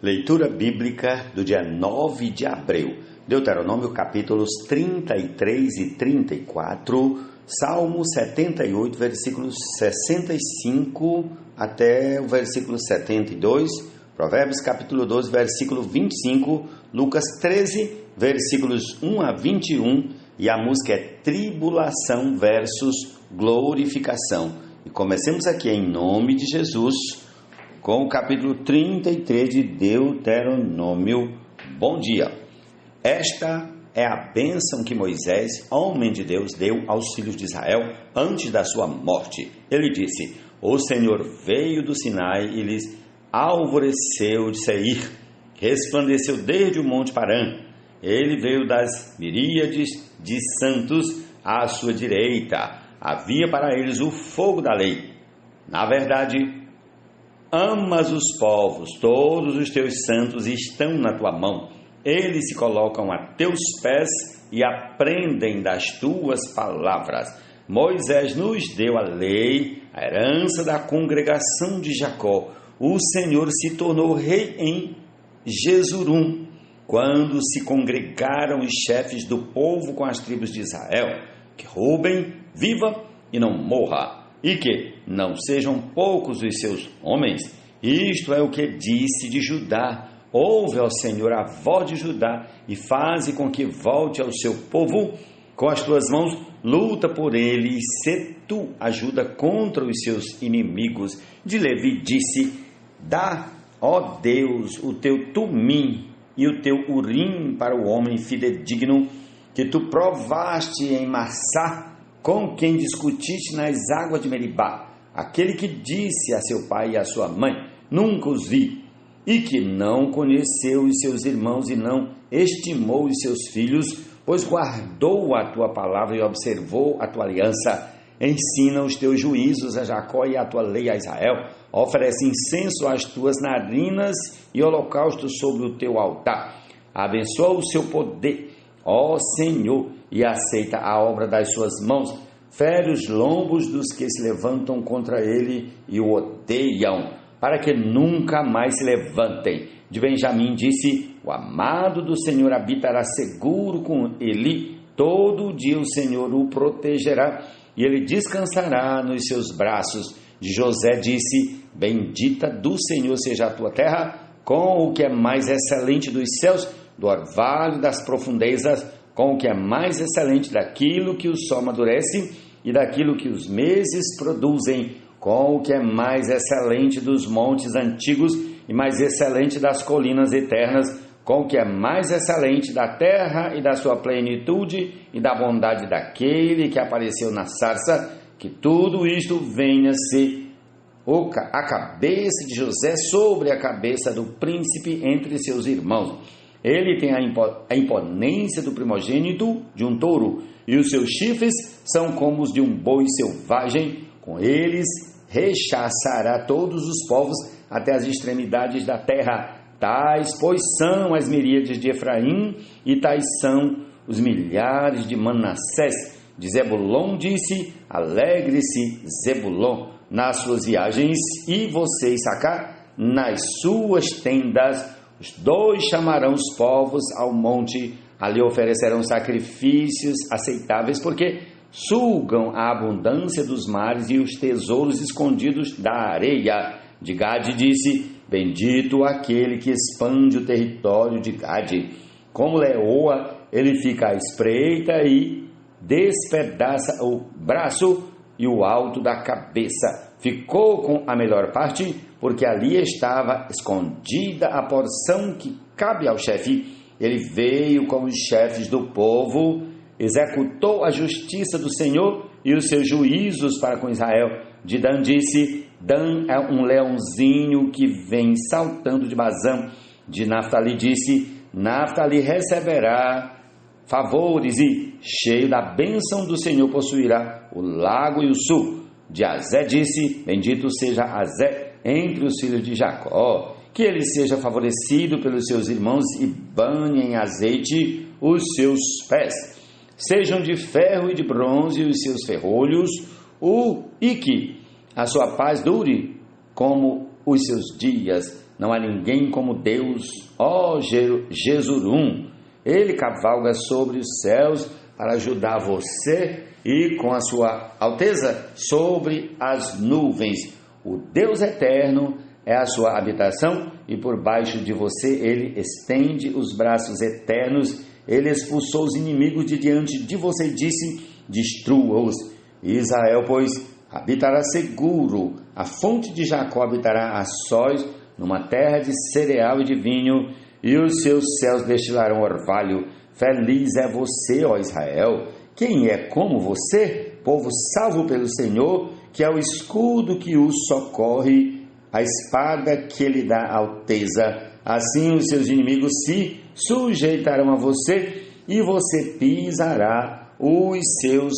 Leitura bíblica do dia 9 de abril, Deuteronômio capítulos 33 e 34, Salmo 78, versículos 65 até o versículo 72, Provérbios capítulo 12, versículo 25, Lucas 13, versículos 1 a 21, e a música é Tribulação versus Glorificação. E comecemos aqui em nome de Jesus, com o capítulo 33 de Deuteronômio. Bom dia! Esta é a bênção que Moisés, homem de Deus, deu aos filhos de Israel antes da sua morte. Ele disse: O Senhor veio do Sinai e lhes alvoreceu de Seir, resplandeceu desde o monte Parã. Ele veio das miríades de santos à sua direita. Havia para eles o fogo da lei. Na verdade, amas os povos, todos os teus santos estão na tua mão. Eles se colocam a teus pés e aprendem das tuas palavras. Moisés nos deu a lei, a herança da congregação de Jacó. O Senhor se tornou rei em Jesurum, quando se congregaram os chefes do povo com as tribos de Israel. Que Ruben viva e não morra, e que não sejam poucos os seus homens. Isto é o que disse de Judá: ouve, ó Senhor, a voz de Judá, e faze com que volte ao seu povo. Com as tuas mãos luta por ele, e se tu ajuda contra os seus inimigos. De Levi disse: dá, ó Deus, o teu tumim e o teu urim para o homem fidedigno, que tu provaste em Massá, com quem discutiste nas águas de Meribá, aquele que disse a seu pai e a sua mãe: nunca os vi, e que não conheceu os seus irmãos e não estimou os seus filhos, pois guardou a tua palavra e observou a tua aliança. Ensina os teus juízos a Jacó e a tua lei a Israel. Oferece incenso às tuas narinas e holocausto sobre o teu altar. Abençoa o seu poder, ó Senhor, e aceita a obra das suas mãos. Fere os lombos dos que se levantam contra ele e o odeiam, para que nunca mais se levantem. De Benjamim disse: o amado do Senhor habitará seguro com ele. Todo dia o Senhor o protegerá e ele descansará nos seus braços. De José disse: bendita do Senhor seja a tua terra, com o que é mais excelente dos céus, do orvalho das profundezas, com o que é mais excelente daquilo que o sol amadurece e daquilo que os meses produzem, com o que é mais excelente dos montes antigos e mais excelente das colinas eternas, com o que é mais excelente da terra e da sua plenitude e da bondade daquele que apareceu na sarça. Que tudo isto venha ser a cabeça de José sobre a cabeça do príncipe entre seus irmãos. Ele tem a imponência do primogênito de um touro, e os seus chifres são como os de um boi selvagem. Com eles rechaçará todos os povos até as extremidades da terra. Tais, pois, são as miríades de Efraim, e tais são os milhares de Manassés. De Zebulon disse: alegre-se Zebulon nas suas viagens, e você, Issacar, nas suas tendas. Os dois chamarão os povos ao monte, ali oferecerão sacrifícios aceitáveis, porque sugam a abundância dos mares e os tesouros escondidos da areia. De Gade disse: bendito aquele que expande o território de Gade. Como leoa, ele fica à espreita e despedaça o braço e o alto da cabeça. Ficou com a melhor parte, porque ali estava escondida a porção que cabe ao chefe. Ele veio com os chefes do povo, executou a justiça do Senhor e os seus juízos para com Israel. De Dan disse: Dan é um leãozinho que vem saltando de Bazã. De Naftali disse: Naftali receberá favores e, cheio da bênção do Senhor, possuirá o lago e o sul. De Azé disse: bendito seja Azé entre os filhos de Jacó, que ele seja favorecido pelos seus irmãos e banhe em azeite os seus pés. Sejam de ferro e de bronze os seus ferrolhos, e que a sua paz dure como os seus dias. não há ninguém como Deus, ó Jesurum. Ele cavalga sobre os céus para ajudar você e com a sua alteza sobre as nuvens. O Deus eterno é a sua habitação e por baixo de você ele estende os braços eternos. Ele expulsou os inimigos de diante de você e disse: destrua-os. Israel, pois, habitará seguro, a fonte de Jacó habitará a sós, numa terra de cereal e de vinho, e os seus céus destilarão orvalho. Feliz é você, ó Israel! Quem é como você, povo salvo pelo Senhor, que é o escudo que o socorre, a espada que lhe dá alteza? Assim os seus inimigos se sujeitarão a você, e você pisará os seus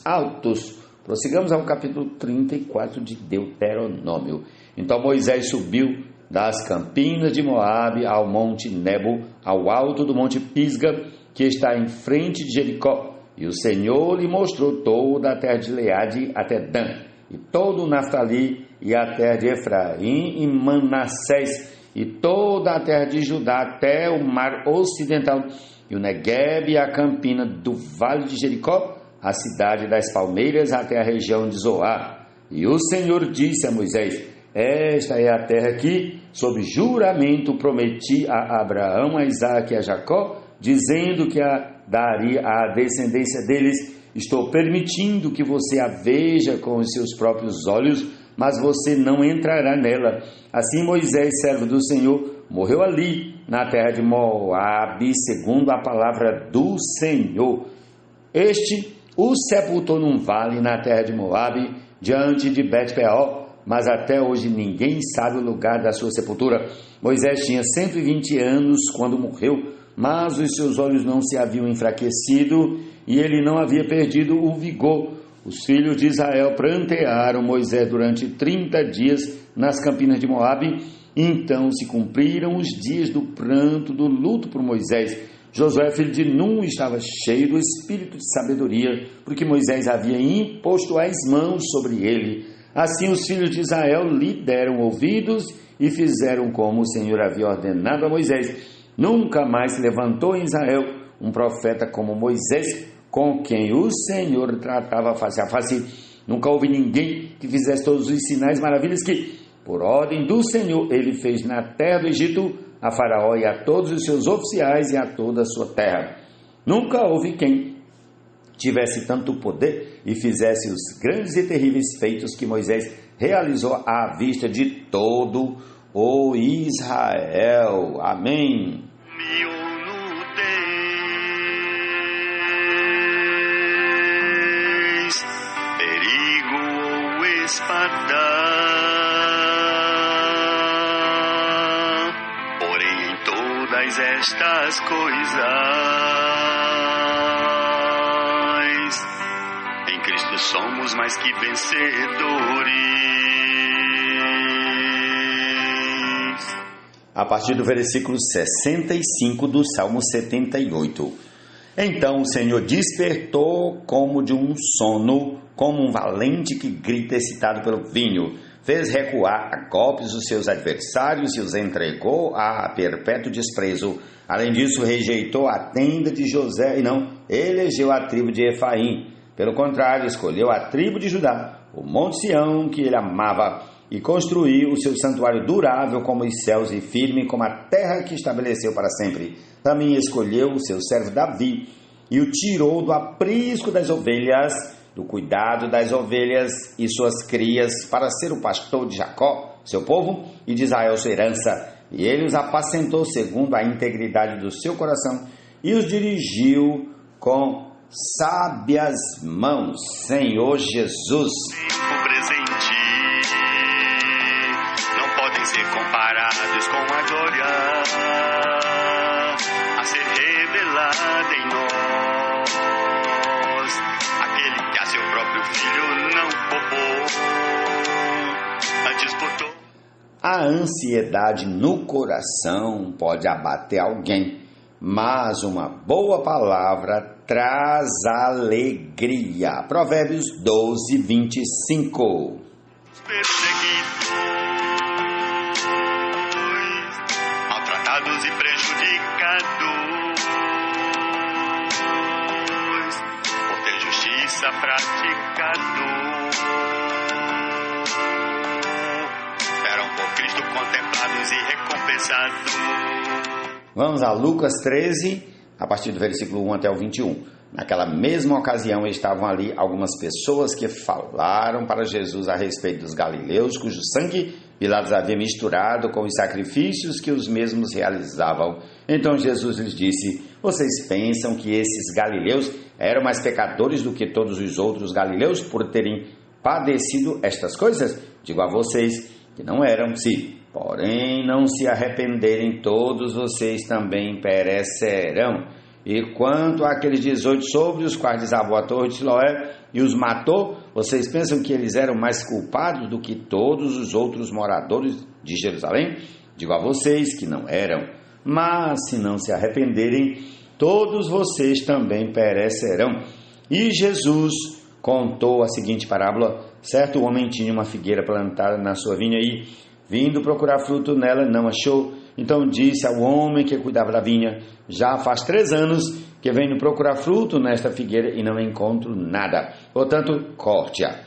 altos. Prossigamos ao capítulo 34 de Deuteronômio. Então Moisés subiu das campinas de Moabe ao monte Nebo, ao alto do monte Pisga, que está em frente de Jericó. E o Senhor lhe mostrou toda a terra de Gileade até Dan, e todo o Naftali, e a terra de Efraim e Manassés, e toda a terra de Judá até o mar ocidental, e o Neguebe e a campina do vale de Jericó, a cidade das palmeiras até a região de Zoar. E o Senhor disse a Moisés: esta é a terra que, sob juramento, prometi a Abraão, a Isaque e a Jacó, dizendo que a daria à descendência deles. Estou permitindo que você a veja com os seus próprios olhos, mas você não entrará nela. Assim Moisés, servo do Senhor, morreu ali, na terra de Moabe, segundo a palavra do Senhor. Este o sepultou num vale na terra de Moabe, diante de Bet-peor, mas até hoje ninguém sabe o lugar da sua sepultura. Moisés tinha 120 anos quando morreu, mas os seus olhos não se haviam enfraquecido e ele não havia perdido o vigor. Os filhos de Israel prantearam Moisés durante 30 dias nas campinas de Moabe. Então se cumpriram os dias do pranto, do luto por Moisés. Josué, filho de Num, estava cheio do espírito de sabedoria, porque Moisés havia imposto as mãos sobre ele. Assim os filhos de Israel lhe deram ouvidos e fizeram como o Senhor havia ordenado a Moisés. Nunca mais se levantou em Israel um profeta como Moisés, com quem o Senhor tratava face a face. Nunca houve ninguém que fizesse todos os sinais maravilhas que, por ordem do Senhor, ele fez na terra do Egito, a Faraó e a todos os seus oficiais e a toda a sua terra. Nunca houve quem tivesse tanto poder e fizesse os grandes e terríveis feitos que Moisés realizou à vista de todo o Israel. Amém. Perigo ou espada, porém em todas estas coisas, em Cristo somos mais que vencedores. A partir do versículo 65 do Salmo 78. Então o Senhor despertou como de um sono, como um valente que grita excitado pelo vinho. Fez recuar a golpes os seus adversários e os entregou a perpétuo desprezo. Além disso, rejeitou a tenda de José e não elegeu a tribo de Efraim. Pelo contrário, escolheu a tribo de Judá, o monte Sião que ele amava, e construiu o seu santuário durável como os céus e firme como a terra que estabeleceu para sempre. Também escolheu o seu servo Davi e o tirou do aprisco das ovelhas, do cuidado das ovelhas e suas crias, para ser o pastor de Jacó, seu povo, e de Israel, sua herança. E ele os apacentou segundo a integridade do seu coração e os dirigiu com sábias mãos. Senhor Jesus. O presente não podem ser comparados com a glória a ser revelada em nós. Aquele que a seu próprio filho não poupou, antes botou. A ansiedade no coração pode abater alguém, mas uma boa palavra traz alegria. Provérbios 12, 25. justiça praticador. Serão por Cristo contemplados e recompensados. Vamos a Lucas 13, a partir do versículo 1 até o 21. Naquela mesma ocasião estavam ali algumas pessoas que falaram para Jesus a respeito dos galileus, cujo sangue Pilatos havia misturado com os sacrifícios que os mesmos realizavam. Então Jesus lhes disse: vocês pensam que esses galileus eram mais pecadores do que todos os outros galileus por terem padecido estas coisas? Digo a vocês que não eram. Se, porém, não se arrependerem, todos vocês também perecerão. E quanto àqueles 18 sobre os quais desabou a torre de Siloé e os matou, vocês pensam que eles eram mais culpados do que todos os outros moradores de Jerusalém? Digo a vocês que não eram. Mas se não se arrependerem, todos vocês também perecerão. E Jesus contou a seguinte parábola: certo homem tinha uma figueira plantada na sua vinha e, vindo procurar fruto nela, não achou. Então disse ao homem que cuidava da vinha: já faz 3 anos que venho procurar fruto nesta figueira e não encontro nada. Portanto, corte-a,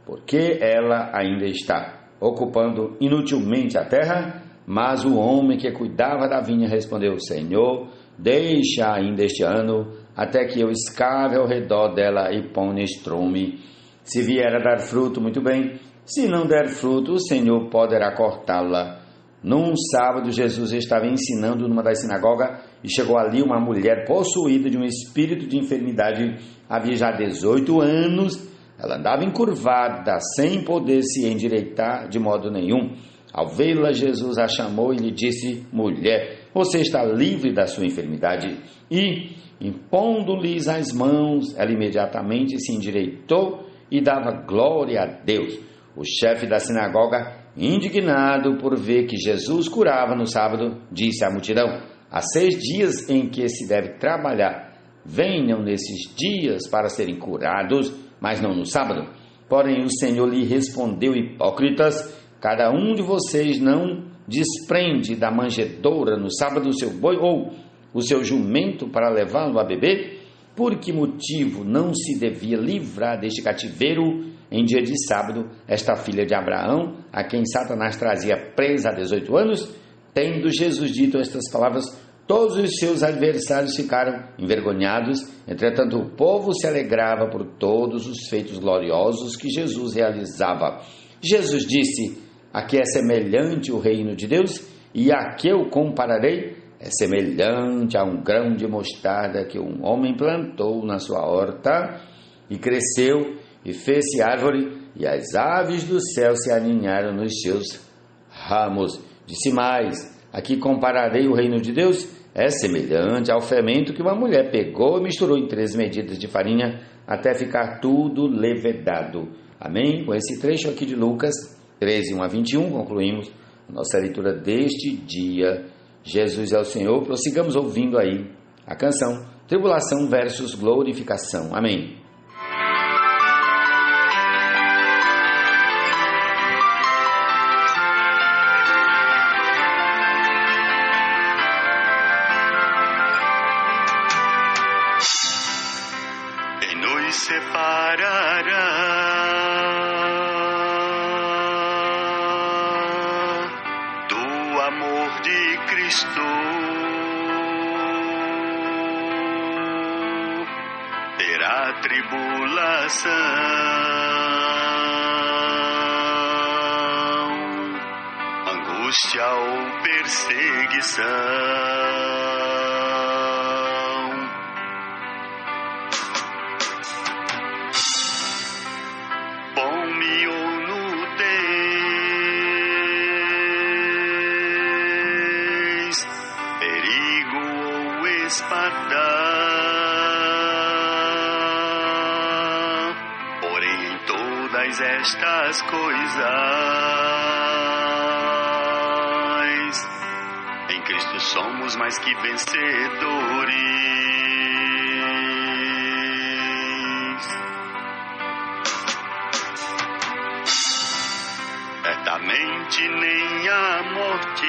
porque ela ainda está ocupando inutilmente a terra. Mas o homem que cuidava da vinha respondeu: Senhor, deixa ainda este ano, até que eu escave ao redor dela e ponha estrume. Se vier a dar fruto, muito bem. Se não der fruto, o Senhor poderá cortá-la. Num sábado, Jesus estava ensinando numa das sinagogas e chegou ali uma mulher possuída de um espírito de enfermidade. Havia já 18 anos. Ela andava encurvada, sem poder se endireitar de modo nenhum. Ao vê-la, Jesus a chamou e lhe disse: mulher, você está livre da sua enfermidade. E, impondo-lhes as mãos, ela imediatamente se endireitou e dava glória a Deus. O chefe da sinagoga, indignado por ver que Jesus curava no sábado, disse à multidão: há 6 dias em que se deve trabalhar. Venham nesses dias para serem curados, mas não no sábado. Porém o Senhor lhe respondeu: hipócritas, cada um de vocês não desprende da manjedoura no sábado o seu boi ou o seu jumento para levá-lo a beber? Por que motivo não se devia livrar deste cativeiro em dia de sábado esta filha de Abraão, a quem Satanás trazia presa há 18 anos? Tendo Jesus dito estas palavras, todos os seus adversários ficaram envergonhados. Entretanto, o povo se alegrava por todos os feitos gloriosos que Jesus realizava. Jesus disse: a que é semelhante o reino de Deus, e a que eu compararei? É semelhante a um grão de mostarda que um homem plantou na sua horta, e cresceu, e fez-se árvore, e as aves do céu se aninharam nos seus ramos. Disse mais: a que compararei o reino de Deus? É semelhante ao fermento que uma mulher pegou e misturou em 3 medidas de farinha, até ficar tudo levedado. Amém? Com esse trecho aqui de Lucas 13, 1 a 21, concluímos nossa leitura deste dia. Jesus é o Senhor. Prossigamos ouvindo aí a canção Tribulação versus Glorificação. Amém. Quem nos separará do amor de Cristo? Terá tribulação, angústia ou perseguição. Fome ou nudez, perigo ou espada. Porém, em todas estas coisas, em Cristo somos mais que vencedores. Certamente nem a morte,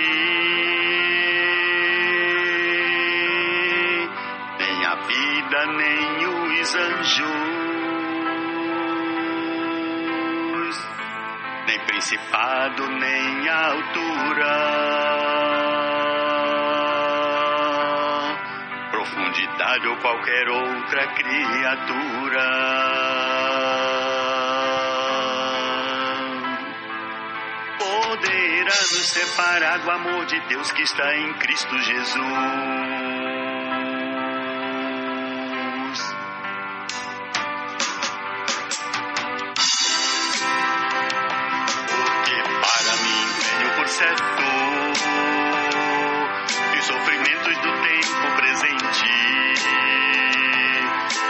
nem a vida, nem os anjos, principado nem altura, profundidade ou qualquer outra criatura poderá nos separar do amor de Deus que está em Cristo Jesus. Certo, os sofrimentos do tempo presente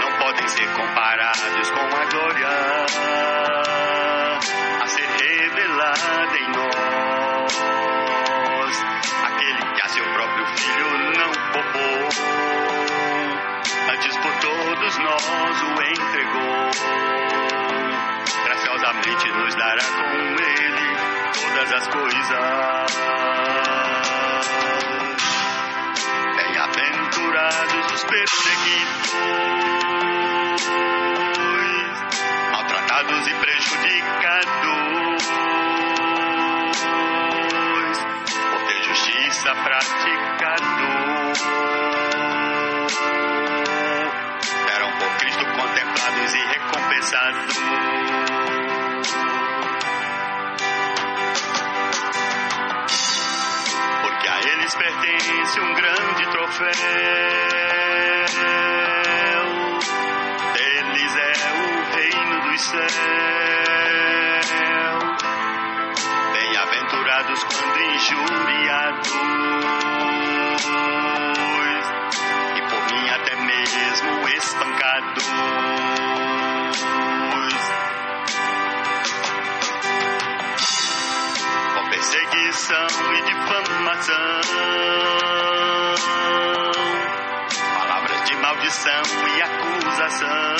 não podem ser comparados com a glória a ser revelada em nós. Aquele que a seu próprio Filho não poupou, antes por todos nós o entregou, graciosamente nos dará com ele todas as coisas. Bem-aventurados os perseguidos, maltratados e prejudicados, por ter justiça praticado, serão por Cristo contemplados e recompensados. Pertence um grande troféu, deles é o reino dos céus. Bem-aventurados quando injuriados, e por mim até mesmo espancados, com perseguição e difamação, palavras de maldição e acusação,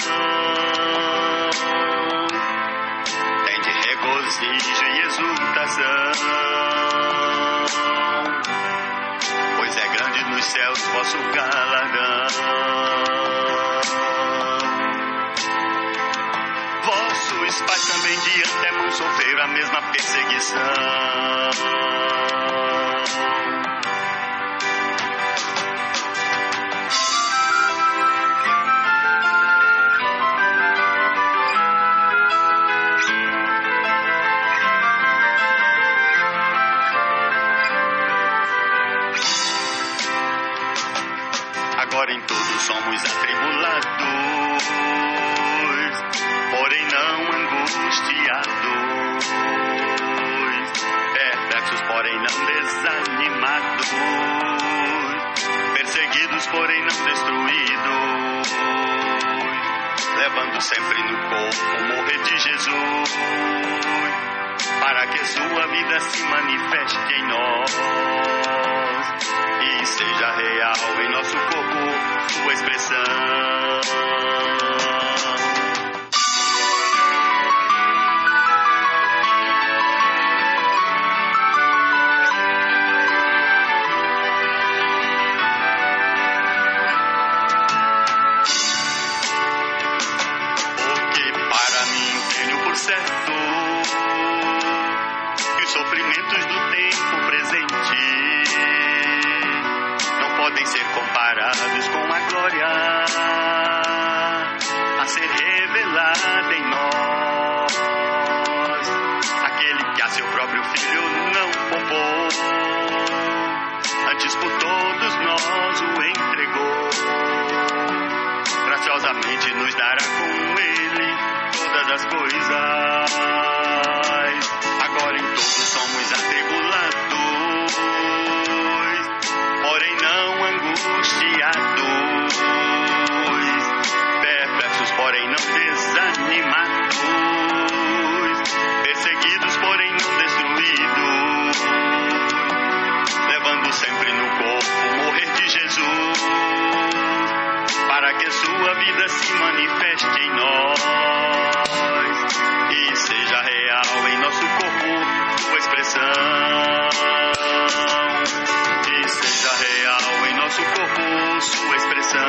tende regozijo e exultação, pois é grande nos céus vosso galardão. Vossos pais também de antemão sofreram a mesma perseguição. Agora em tudo somos atribulados, porém não angustiados, perplexos, porém não desanimados, perseguidos, porém não destruídos, levando sempre no corpo o morrer de Jesus, para que sua vida se manifeste em nós e seja real em nosso corpo sua expressão. Porque para mim tenho por certo que os sofrimentos do tempo presente podem ser comparados com a glória a ser revelada em nós. Aquele que a seu próprio Filho não poupou, antes por todos nós o entregou, graciosamente nos dará com ele todas as coisas. Agora em todos somos atribulados, porém não angustiados, perplexos, porém não desanimados, perseguidos, porém não destruídos, levando sempre no corpo o morrer de Jesus, para que sua vida se manifeste em nós e seja real em nosso corpo sua expressão. E seja real em nosso corpo sua expressão.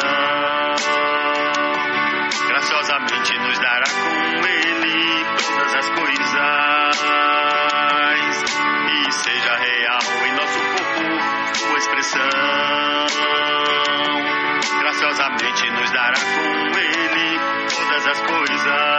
Graciosamente nos dará com ele todas as coisas. coisas.